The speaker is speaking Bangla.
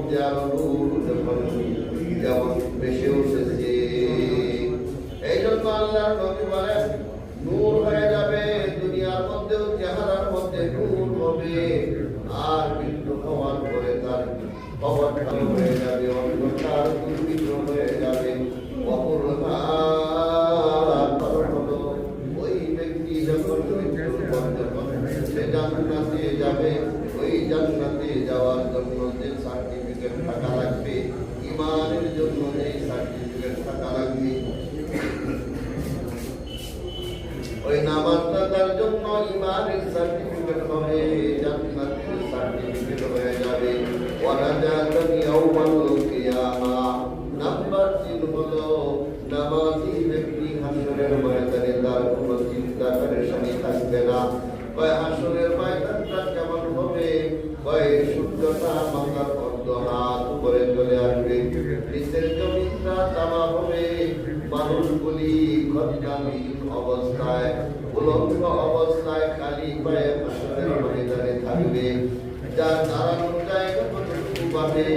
মধ্যে আরো নূর যেমন বেশি উঠেছে। এই জন্য আল্লাহর নবী বলেন নূর হয়ে যাবে, দুনিয়ার মধ্যেও চেহারার মধ্যে নূর হবে, আর মৃত্যু হওয়ার পরে তার কবরটা হয়ে যাবে অন্ধকার দুর্বিঘ্ন হয়ে যাবে। ওই ব্যক্তি যখন মৃত্যুর পর যখন সে জান্নাতে যাবে, ওই জান্নাতে যাওয়ার জন্য যে সার্টিফিকেট থাকা লাগবে, ঈমানের জন্য যে সার্টিফিকেট থাকা লাগবে, ওই নামাজটা তার জন্য ঈমানের সার্টিফিকেট হবে, জান্নাতের সার্টিফিকেট হয়ে যাবে। ওয়ানাজাতান ইয়াউমাল কিয়ামাহ, নাম্বার 3 হলো নামাজি ব্যক্তি হাসরের ময়দানে তার কোনো চিন্তা পেরেশানি থাকবে না। কয় হাসরের ময়দানটা কেমন হবে? কয় সূর্যটা মাথার অর্ধ হাত উপরে চলে আসবে, নিচের জমিনটা তামা হবে, মানুষগুলি খৎনাবিহীন অবস্থায় উলঙ্গ অবস্থায় খালি পায়ে হাসরের ময়দানে থাকবে। যার দাঁড়ানোর জায়গা কতটুকু পাবে